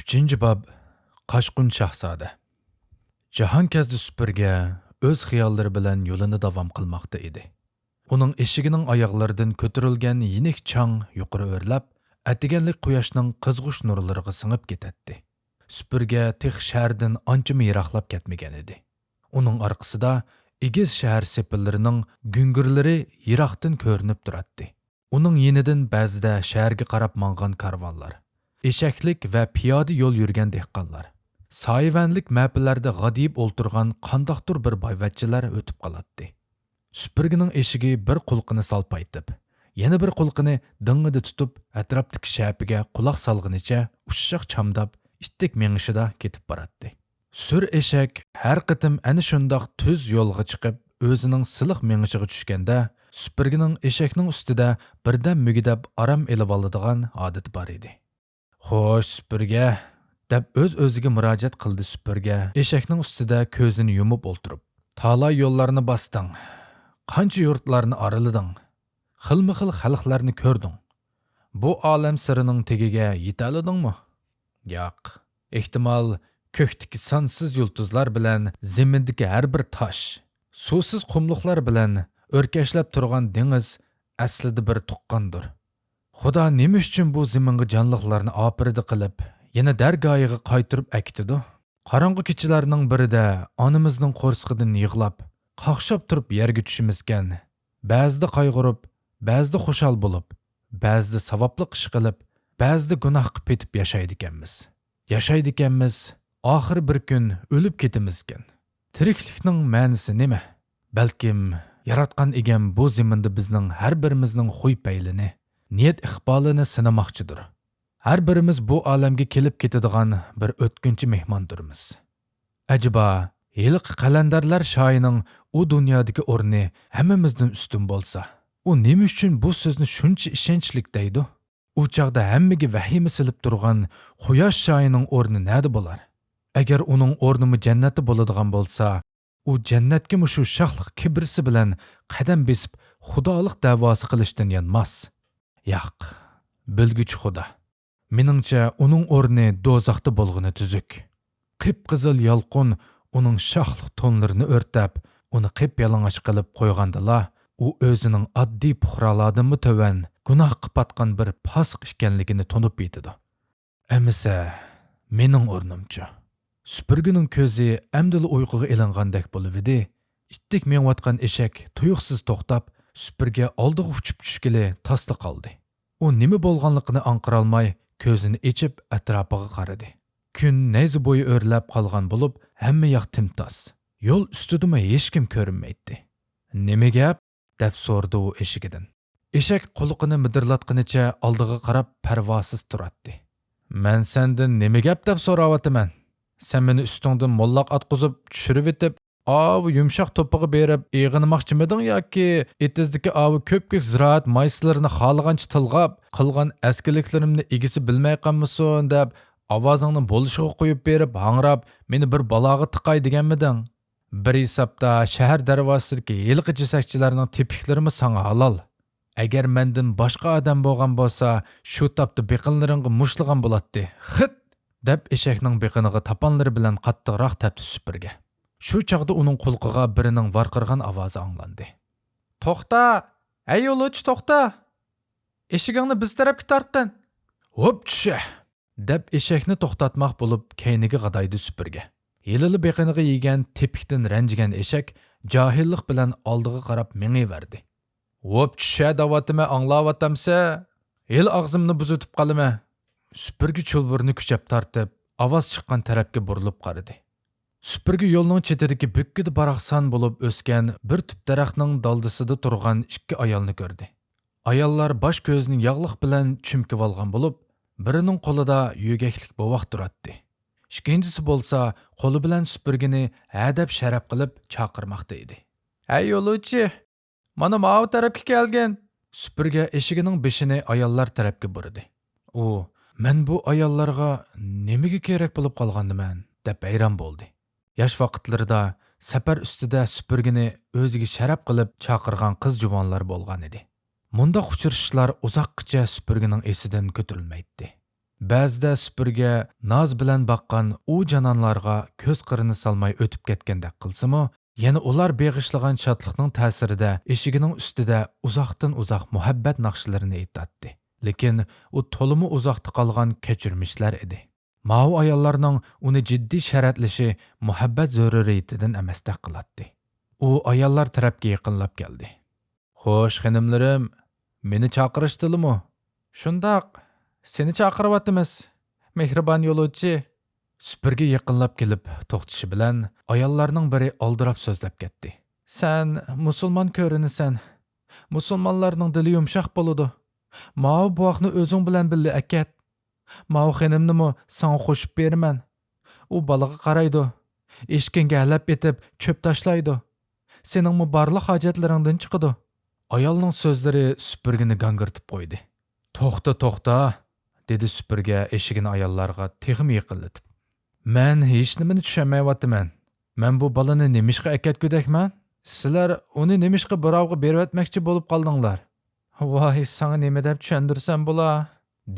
Üçüncü bab Qashqun Shahzoda. Jahongazda supurgi o'z xiyallari bilan yo'lini davom qilmoqda edi. Uning eshigining oyoqlaridan ko'tarilgan yinik chang yuqori o'rlab, atiganlik quyoshning qizg'ush nurlariga singib ketadi. Supurgi tix shahardan ancha yiroqlab ketmagan edi. Uning orqasida egiz shahar sepillarining gungurlari yiroqdan ko'rinib turadi. Uning yenidan ba'zida shaharga qarab mang'an karvonlar, eshaklik va piyoda yo'l yurgan dehqonlar, soyvanlik mapillarda g'adiyib o'ltirgan qandoqdir bir boyvachchalar o'tib qoladi. Supurgining eshigi bir qulqini salpaytib, yana bir qulqini ding'ida tutib, atrofdagi shapiga quloq solg'inicha ushshoq chamdab, ittik mengishida ketib boradi. Sur eshak har qitim ana shundoq tuz yo'lga chiqib, o'zining siliq mengishiga tushganda, supurgining eshakning ustida birdan mugidab aram elib oladigan odati bor edi. Xo'sh, supurga, deb o'z-o'ziga murojaat qildi supurga, eshakning ustida ko'zini yumib o'ltirib. Talay yo'llarni bosding, qancha yurtlarni aralading, xilma-xil xalqlarni ko'rding. Bu olam sirining tegiga yetaladingmi? Yo'q. Ehtimol ko'kdagi sonsiz yulduzlar bilan zimindagi har bir tosh, suvsiz qumliqlar bilan o'rkashlab turgan dengiz aslida bir tuqqandir. Xudo nima uchun bu ziminga jonliqlarni opiridi qilib, yana dargohiga qaytirib akitidi? Qorong'u kechalarning birida onamizning qo'rsqidan yig'lab, qaqshab turib yerga tushimizgan. Ba'zida qayg'urib, ba'zida xushal bo'lib, ba'zida savobli ish qilib, ba'zida gunoh qilib ketib yashaydi ekanmiz. Oxir bir kun o'lib ketimizkan. Tiriklikning ma'nosi nima? Balkim yaratgan egam bu ziminda bizning har birimizning xuy paylini, niyat iqbolini sinamoqchidir. Har birimiz bu olamga kelib ketadigan bir o'tkinchi mehmondurmiz. Ajiba, yiliq qalandarlar shoyining u dunyodagi o'rni hammamizdan ustun bo'lsa, u nima uchun bu so'zni shuncha ishonchlik deydi? U chaqda hammaga vahima silib turgan quyosh shoyining o'rni nada bo'lar? Agar uning o'rnimi jannatda bo'ladigan bo'lsa, u jannatga shu shohliq kibrisi bilan qadam besib xudolik da'vosi qilishdan yanmas. Yo'q, bilguchi xudo. Meningcha uning o'rni do'zaxda bo'lg'ini tuzuk. Qip-qizil yolqin uning shohliq tonlarini o'rtab, uni qip-yalang'och qilib qo'ygandala, u o'zining oddiy puhrolardan tovan gunoh qilib bir fosiq ekanligini tunib yetidi. Amisa, mening o'rnimcha. Supurgining ko'zi amdili uyquga ilingandek bo'lib edi. Ittik mengayotgan eshak tuyuqsiz to'xtab, supurga oldiga uchib tushgili tasli qoldi. U nima bo'lganligini anqirolmay, ko'zini ochib atrofiga qaradi. Kun nayzi bo'yi o'rlab qolgan bo'lib, hamma yoq timtos. Yo'l ustidami hech kim ko'rinmaydi. Nima gap? deb so'rdi u eshigidan. Eshak quliqini midirlatganicha oldiga qarab parvosiz turadi. Men sendan nima gap deb so'rayapman? Sen meni ustingdan mollaq atqizib tushirib etib, avi yumshoq to'piga berib eg'inmoqchimiding yoki etizdagi avi ko'p-ko'k ziroat mayslarini xohlagancha tilg'ab, qilgan askiliklarimni egisi bilmay qolmasin deb ovozingni bo'lishiga qo'yib berib, hangrab, meni bir baloga tiqay deganmiding? Bir hisobda shahar darvozasidagi yilqi jasakchilarning tepiklarimi sanga halol. Agar mendan boshqa odam bo'lgan bo'lsa, shu topda beqinlaringga mushlagan bo'ladi. Xit deb eshakning beqiniga tapanlari bilan qattiqroq tepdi supurga. Shu chaqda uning qulqiga birining varqirgan ovozi anglandi. To'xta! Ey yo'lovchi, to'xta! Eshigingni biz tarafga tortqin. Hop tusha! deb eshakni to'xtatmoq bo'lib keyniga qadaydi supurga. Yelili beqiniga yegan tepikdan ranjigan eshak johillik bilan oldiga qarab mengayverdi. Hop tusha davatime anglawatamsa, el og'zimni buzitib qolma. Supurgi chulvirni kuchab tortib, ovoz chiqqan tarafga burilib qaradi. Supurgi yo'lning chetidagi bukkida baraqsan bo'lib o'sgan bir tup daraxtning daldisida turgan ikki ayolni ko'rdi. Ayollar bosh ko'zini yog'liq bilan chumkib olgan bo'lib, birining qo'lida yugaklik bovoq turadi. Ikkinchisi bo'lsa, qo'li bilan supurgini hadab sharaf qilib chaqirmoqda edi. "Ey yo'lovchi, mana bu tarafga kelgin." Supurga eshigining beshini ayollar tarafga burdi. U, "Men bu ayollarga nimaga kerak bo'lib qolgandiman?" deb hayron bo'ldi. Yosh vaqtlarida safar ustida supurgini o'ziga sharaf qilib chaqirgan qiz juvonlar bo'lgan edi. Mundaq uchrashishlar uzoqqacha supurgining esidan ko'tarilmaydi. Ba'zida supurgi noz bilan baqqan u janonlarga ko'z qirini salmay o'tib ketgandek qilsa-mu, yana ular beg'ishlagan shodlikning ta'sirida eshigining ustida uzoqdan uzoq muhabbat naqshlarini aytadi. Lekin u to'limi uzoqda qolgan kechirmishlar edi. Ma'u ayollarning uni jiddiy sharatlishi muhabbat zaruriyatidan emasdek qiladi. U ayollar tarafga yaqinlab keldi. "Xo'sh, xonimlarim, meni chaqirishdimi?" "Shundoq, seni chaqiryapmiz, mehribon yo'lovchi." Supurgi yaqinlab kelib to'xtashi bilan ayollarning biri oldirab so'zlab ketdi. "Sen musulmon ko'rinasan. Musulmonlarning dili yumshoq bo'ladi. Ma'u buvoqni o'zing bilan birga akat. Ma'u xonimnimi senga qo'shib beraman. U balaga qaraydi. Eshkinga halab etib cho'p tashlaydi. Sening barliq hojatlaringdan chiqadi." Ayolning so'zlari supurgini gangirtib qo'ydi. "To'xta", dedi supurga eshigini ayollarga texim yaqinlatib. "Men hech nimani tushunmayapman. Men bu balani nemishqa akatgudakman? Sizlar uni nemishqa birovga berib etmoqchi bo'lib qoldinglar?" "Voy, sana nima deb tushundirsam bo'la?"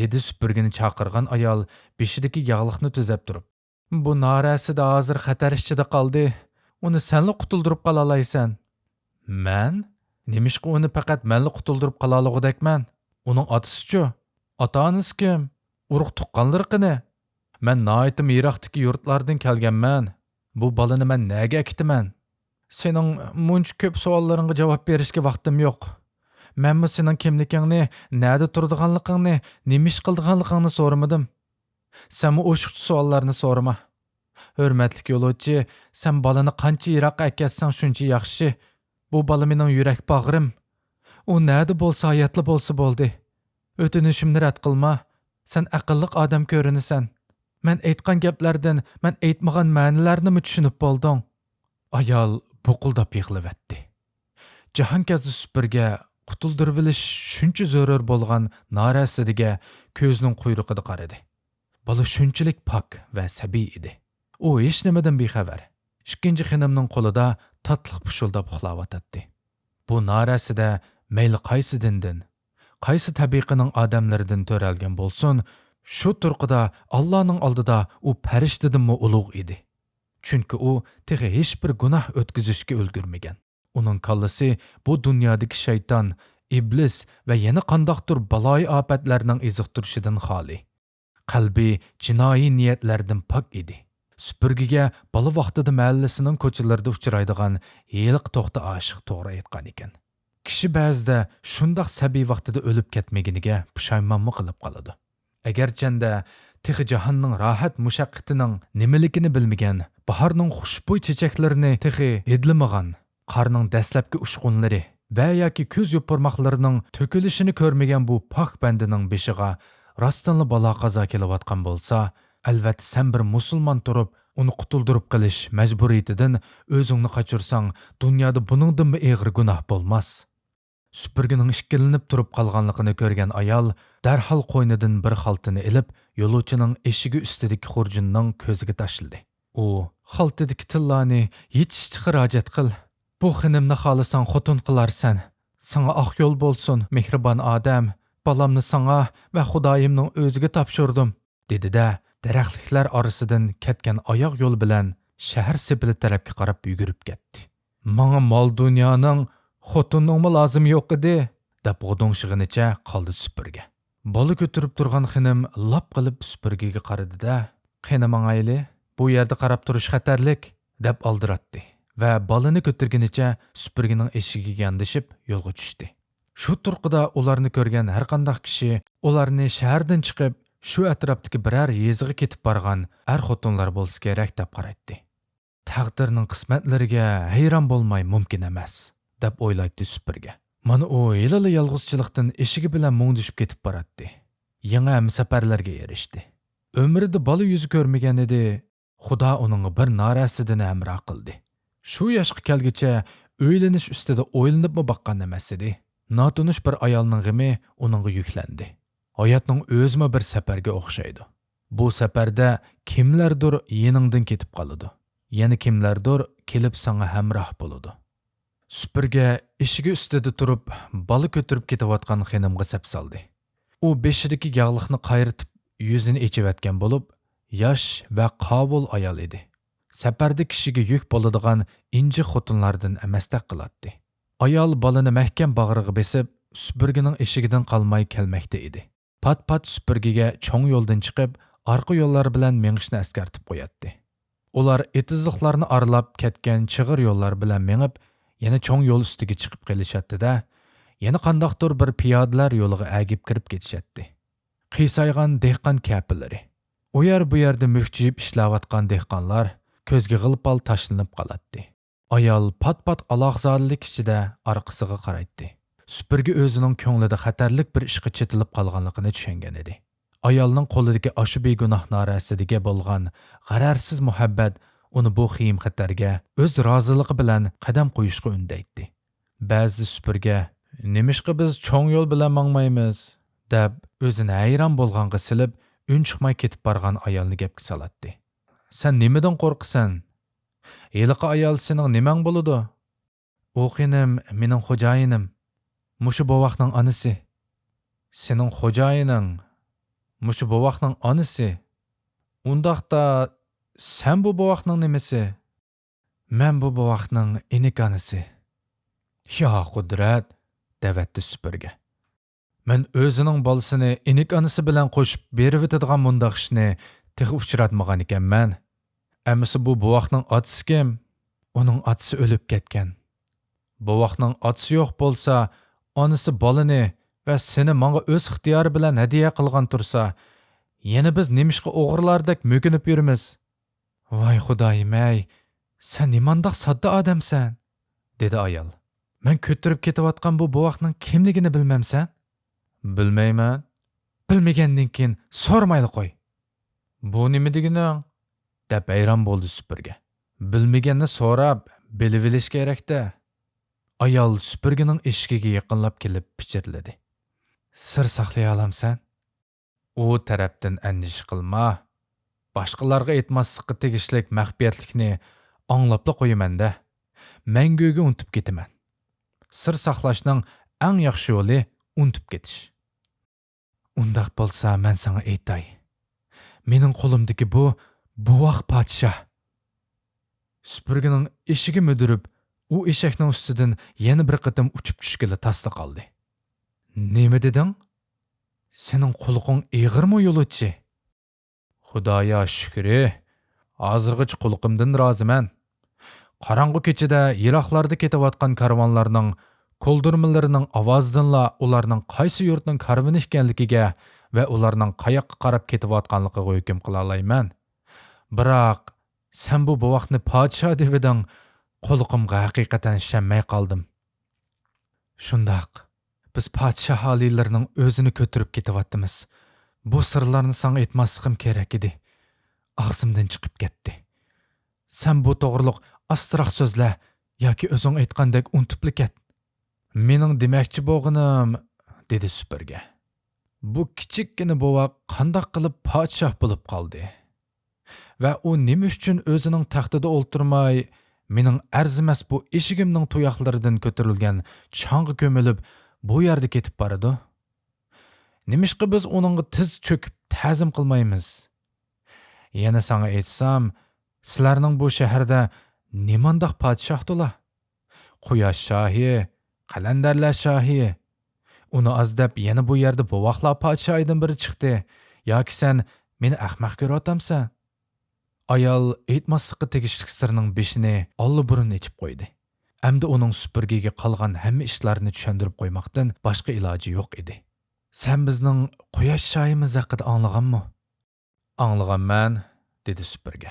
dedi supurgini chaqirgan ayol beshidagi yog'liqni tuzab turib. "Bu norasida hozir xatar ichida qoldi. Uni senli qutuldirib qola olaysan." "Men? Nemishqa uni faqat menli qutuldirib qola olgudakman? Uning otasi-chi? Ota-onasi kim? Urug' tuqqanlari qani? Men noitim yiroqdagi yurtlardan kelganman. Bu balani men nega akitaman? Sening muncha ko'p savollaringga javob berishga vaqtim yo'q. Menmi sening kimligingni, nada turdiganligingni, nima ish qildiganligingni so'ramadim. Senmi o'shiqchi savollarni so'rama. Hurmatli yo'lovchi, sen balani qancha yiroqqa akatsang shuncha yaxshi. Bu bala mening yurak bag'rim. U nada bo'lsa hayotli bo'lsa bo'ldi. O'tinishimni rad qilma. Sen aqlliq odam ko'rinasan. Men aytgan gaplardan men aytmagan ma'nolarni tushunib bo'lding." Ayol buqildab yig'lavatdi. Jahongazda supurga qutuldirib olish shuncha zarur bo'lgan norasidiga ko'zning quyruqida qaradi. Bola shunchalik pok va sabiy edi. U hech nimadan bexabar. Ikkinchi xonimning qo'lida tatliq pushuldab uxlayotdi. Bu norasida mayli qaysi dindan, qaysi tabiqining odamlaridan to'ralgan bo'lsin, shu turqida Allohning oldida u farishtadanmi ulug' edi. Chunki u tehi hech bir gunoh o'tkazishga ulgurmagan. Uning kallasi bu dunyodagi shayton, iblis va yana qandoqdir baloy ofatlarning iziqtirishidan xoli. Qalbi jinoiy niyatlardan pok edi. Supurgiga bola vaqtida mahallasining ko'chalarida uchraydigan yeliq to'xta oshiq to'g'ri aytgan ekan. Kishi ba'zida shundoq sabiy vaqtida o'lib ketmaganiga pushaymonmi qilib qoladi. Agarchanda tehi jahonning rohat mushaqqatining nimaligini bilmagan, bahorning xushbo'y chechaklarini tehi hidlamagan, qarning dastlabki ushqunlari va yoki ko'z yopirmoqlarining to'kilishini ko'rmagan bu pok bandining beshiga rostdanli balo qazo kelayotgan bo'lsa, albatta sen bir musulmon turib, uni qutuldirib qilish majburiyatidan o'zingni qochirsang, dunyoda buningdan og'ir gunoh bo'lmas. Supurgining ishkilinib turib qolganligini ko'rgan ayol darhol qo'ynidan bir xaltini ilib, yo'lovchining eshigi ustidagi xurjunning ko'ziga tashladi. U xaltidagi tillani yetishga xarajat qil. Bu xonimni xohlasan xotin qilarsan. Sana oq yo'l bo'lsin, mehribon odam. Balamni sana va Xudoyimning o'ziga topshirdim, dedi-da, daraxtliklar orasidan ketgan oyoq yo'l bilan shahar sepili tarafga qarab yugurib ketdi. "Menga mol dunyoning xotinning lozim yo'q edi", deb g'udong'shig'inicha qoldi supurga. Bola ko'tirib turgan xonim lop qilib supurgiga qaradi-da, "Qenamangayli, bu yerda qarab turish xatarlik", deb oldiratdi va bolani ko'tirgunicha supurgining eshigiga yondashib yo'lga tushdi. Shu turqida ularni ko'rgan har qanday kishi ularni shahardan chiqib, shu atrofdagi biror yeziga ketib borgan xotinlar bo'lsa kerak deb qaraydi. Taqdirning qismatlariga hayron bo'lmay mumkin emas, deb o'ylaydi supurga. Mana u yilali yolg'izchilikdan eshigi bilan mungdishib ketib boradi. Yangi safarlarga erishdi. Umrida bola yuzi ko'rmagan edi. Xudo uning bir norasidan hamroh qildi. Shu yoshga kelguncha o'ylanish ustida o'ylanibmi boqqan emas edi. Notunish bir ayolning g'imi uningga yuklandi. Hayotning o'zmi bir safarga o'xshaydi. Bu safarda kimlardir yeningdan ketib qoladi. Yana kimlardir kelib sana hamroh bo'ladi. Supurga eshigi ustida turib, bola ko'tirib ketayotgan xonimga sap soldi. U beshidagi yog'liqni qayritib yuzini echivatgan bo'lib, yosh va qabul ayol edi. Safarda kishiga yuk bo'ladigan inji xotinlardan emasdek qiladi. Ayol balani mahkam bag'riga besib, supurgining eshigidan qolmay kelmoqda edi. Pat-pat supurgiga cho'ng yo'ldan chiqib, orqa yo'llar bilan mengishni askartib qo'yadi. Ular etizliqlarni aralab ketgan chig'ir yo'llar bilan mengib, yana cho'ng yo'l ustiga chiqib qelishadi-da, yana qandoqdir bir piyodalar yo'liga agib kirib ketishadi. Qiysaygan dehqon kapillari. U yer bu yerda mukjib ishlayotgan dehqonlar ko'zga g'ilpal tashlanib qoladi. Ayol pat-pat aloqzorlik ichida orqasiga qaraydi. Supurgi o'zining ko'nglida xatarlik bir ishga chetilib qolganligini tushungan edi. Ayolning qo'lidagi ashu begunoh norasiga bo'lgan g'ararsiz muhabbat uni bu xiyim xatarga o'z roziligi bilan qadam qo'yishga undaydi. Ba'zi supurga "Nimishqa biz cho'ng yo'l bilan mangmaymiz?" deb o'zini hayron bo'lganga silib, un chiqmay ketib borgan ayolni gapga soladi. "Sen nimadan qo'rqasan? Yiliqi ayol sening nimang bo'ladi?" "O'qinim, mening xo'jayinim. Mushu bovaqning onasi." "Sening xo'jayining mushu bovaqning onasi? Undaqda sen bu bovaqning nimasi?" "Men bu bovaqning inik onasi." "Ya qudrat", devatdi supurga. "Men o'zining bolasini inik onasi bilan qo'shib berib o'tadigan mundaq ishni texi uchratmagan ekanman. Amisi bu bovaqning otasi kim? Uning otasi o'lib ketgan. Bovaqning otasi yo'q bo'lsa, onasi bolani va seni menga o'z ixtiyori bilan hadiya qilgan tursa, yana biz nimishqa o'g'irlardek mo'kinib yurimiz. Voy xudoyim-ey, sen nimandaq sodda odamsan?" dedi ayol. "Men ko'tirib ketayotgan bu bovaqning kimligini bilmamsan?" "Bilmayman." "Bilmagandan keyin so'ramayli qo'y." "Bu nima deganing?" deb hayron bo'ldi supurga. "Bilmaganni so'rab, bilib olish kerak-da." Ayol supurgining eshigiga yaqinlab kelib pichirladi. "Sir saqlay olamsan?" "U tarafdan andish qilma. Boshqalarga aytmaslikqa tegishlik maxfiyatlikni anglabla qo'yaman-da. Manguga unutib ketaman. Sir saqlashning eng yaxshi yo'li unutib ketish." "Undaq bo'lsa, men sana aytay. Mening qo'limdagi bu buvaq podshoh." Supurgining eshigi mudirib, u eshakning ustidan yana bir qatim uchib tushgili tasdi qoldi. "Nima deding? Sening qulqing ig'irmi yo'lchi?" "Xudoya shukri, hozirgacha qulqimdan roziman. Qorong'u kechada yiroqlarda ketayotgan karvonlarning ko'ldirmalarining ovozidanla ularning qaysi yurtning karvoni ekanligiga va ularning qayoqqa qarab ketayotganligiga hukm qila olmayman. Biroq sen bu buvaqni podshoh deviding, qo'liqimga haqiqatan ishonmay qoldim." "Shundoq, biz podshoh oliylarining o'zini ko'tirib ketyapmiz. Bu sirlarni sana aytmasligim kerak edi. Og'zimdan chiqib ketdi. Sen bu to'g'riliq astroq so'zla yoki o'zing aytgandek unutibli ket." "Mening demoqchi bo'lganim", dedi supurga. "Bu kichikkina buvaq qandoq qilib podshoh bo'lib qoldi? Va u nima uchun o'zining taxtida o'ltirmay, mening arzimas bu eshigimning tuyoqlaridan ko'tarilgan chang'i ko'milib, bu yerda ketib boradi? Nimishqa biz uningga tiz cho'kib ta'zim qilmaymiz? Yana sana aytsam, sizlarning bu shaharda nimandaq podshohdilar? Quyosh shohi, qalandarlar shohi. Uni azdab yana bu yerda buvaqlar podshohidan biri chiqdi. Yoki sen meni ahmoq ko'rayotamsan?" Ayol aytmaslikqa tegishli sirning beshini olli-burun echib qo'ydi. Endi uning supurgiga qolgan hamma ishlarni tushundirib qo'ymoqdan boshqa iloji yo'q edi. "Sen bizning quyosh shohimiz haqida anglaganmi?" "Anglaganman", dedi supurga.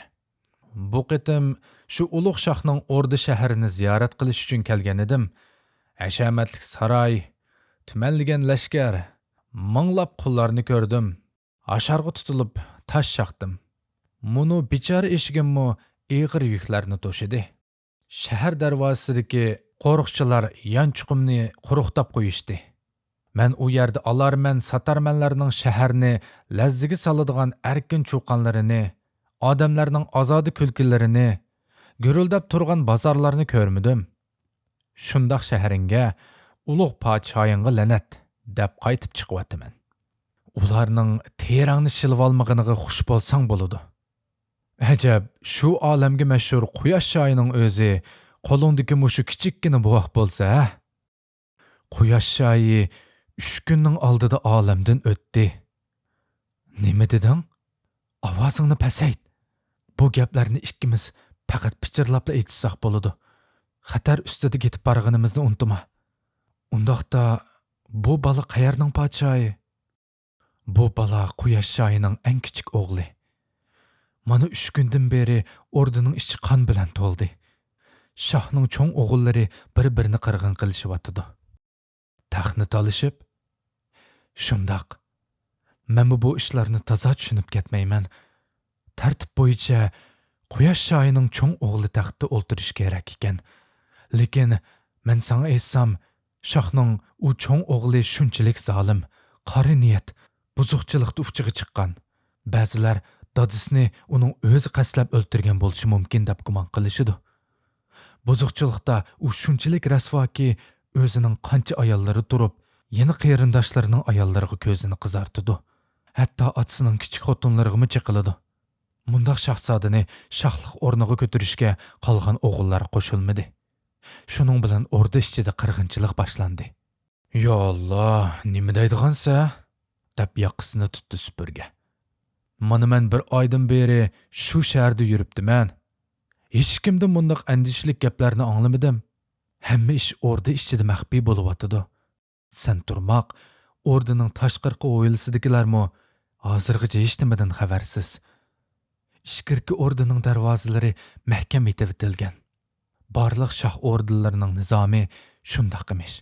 "Bu qitim shu ulug' shohning O'rda shaharini ziyorat qilish uchun kelgan edim. Hashamatlik saroy, tumanlagan lashkar, minglab qullarni ko'rdim. Asharga tutilib tosh chaqdim. Munu bichora eshigimmi ig'ir yuklarni to'shidi. Shahar darvozasidagi qo'riqchilar yanchuqimni quruqtab qo'yishdi. Men u yerda alarman satarmanlarning shaharni lazziga soladigan erkin cho'qonlarini, odamlarning ozodi kulkilarini, gurildab turgan bozorlarni ko'rmadim. Shundoq shaharingga ulug' podshoyingga la'nat deb qaytib chiqyapman. ularning terangni shilib olmaganiga xush bo'lsang bo'ladi. Ajab, shu olamga mashhur quyosh shoyining o'zi qo'lingdagi mushu kichikkina buvoq bo'lsa, quyosh shoyi 3 kunning oldida olamdan o'tdi. Nima deding? Ovozingni pasayt. Bu gaplarni ikkimiz faqat pichirlabla aytsak bo'ladi. Xatar ustida ketib borganimizni unutma. Undaqda bu bola qayerning podshoyi? Bu bola quyosh shoyining eng kichik o'g'li. Mana 3 kundan beri o'rdining ichi qon bilan to'ldi. Shohning cho'ng o'g'illari bir-birini qirg'in qilishyapti. Taxtni talishib, shundoq. Men bu ishlarni toza tushunib ketmayman. Tartib bo'yicha quyosh shoyining cho'ng o'g'li taxtda o'ltirish kerak ekan. Lekin men sana aytsam, shohning u cho'ng o'g'li shunchalik zolim, qari niyat, buzuqchilikda ufchiga chiqqan. Ba'zilar dadisini uning o'zi qaslab o'ltirgan bo'lishi mumkin deb gumon qilishidi. Buzuqchilikda u shunchalik rasvoki, o'zining qancha ayollari turib, yana qarindoshlarining ayollariga ko'zini qizartidi. Hatto otasining kichik xotinlariga chiqiladi. Mundaq shahzodani shohlik o'rniga ko'tarishga qolgan o'g'illar qo'shilmadi. Shuning bilan o'rda ichida qirg'inchilik boshlandi. "Yo Alloh, nima deydigansa?" deb yoqasini tutdi supurga. "Mana men bir oydan beri shu shaharda yuribdiman. Hech kimdan bundaq andishlik gaplarni anglamadim. Hamma ish o'rda ichida maxfiy bo'lyotdi. Sen turmoq, o'rdaning tashqarqi o'yilsidagilarmi hozirgacha hech nimadan xabarsiz. Ishkirki o'rdaning darvozalari mahkam etivitilgan. Barliq shoh o'rdalarining nizomi shundoq emish.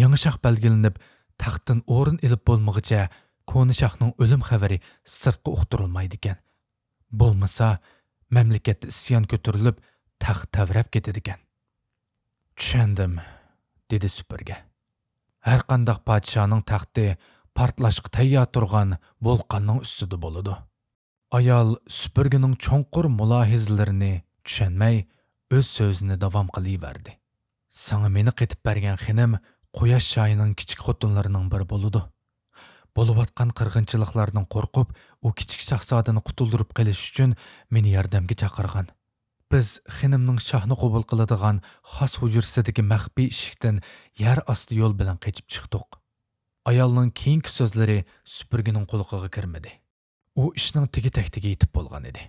Yangi shoh belgilanib, taxtdan o'rin ilib bo'lmaguncha koni shohning o'lim xabari sirtqa uqtirilmaydi ekan. Bo'lmasa, mamlakatda isyon ko'tarilib, taxt tavrab ketadi ekan." "Tushundim", dedi supurga. "Har qanday podshoning taxti portlashga tayyor turgan volqonning ustida bo'ladi." Ayol supurgining cho'nqur mulohizalarini tushunmay, o'z so'zini davom qilaverdi. "Sana meni qaytib bergan xinim quyosh shoyining kichik xotinlarining biri bo'ladi. Bo'layotgan qirg'inchiliklardan qo'rqib, u kichik shahzodani qutuldirib qilish uchun meni yordamga chaqirgan. Biz xinimning shohni qabul qiladigan xos hujursidagi maxfiy eshikdan yer osti yo'l bilan qochib chiqdik." Ayolning keyingi so'zlari supurgining quloqiga kirmadi. U ishning tegi-taktiga yetib bo'lgan edi.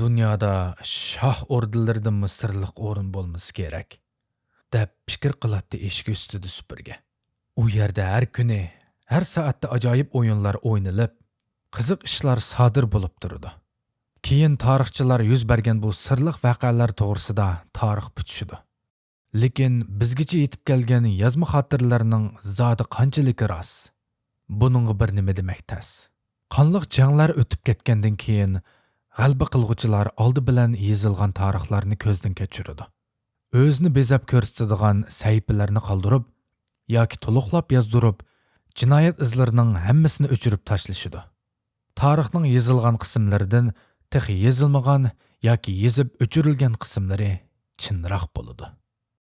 "Dunyoda shoh o'rdalaridan misrliq o'rin bo'lmasa kerak", deb fikr qiladi eshik ustida supurga. U yerda har kuni, har soatda ajoyib o'yinlar o'ynalib, qiziq ishlar sodir bo'lib turadi. Keyin tarixchilar yuz bergan bu sirliq voqealar to'g'risida tarix bitishidi. Lekin bizgacha yetib kelgan yozma xotirlarning zodi qanchalik rost? Buningga bir nima demak tas. Qonliq janglar o'tib ketgandan keyin g'alaba qilg'uvchilar oldi bilan yozilgan tarixlarni ko'zdan kechiradi. O'zini bezab ko'rsatadigan sahifalarni qoldirib yoki to'liqlab yozdirib, jinoyat izlarining hammasini o'chirib tashlashidi. Tarixning yozilgan qismlaridan texi yozilmagan yoki yozib o'chirilgan qismlari chinroq bo'ladi.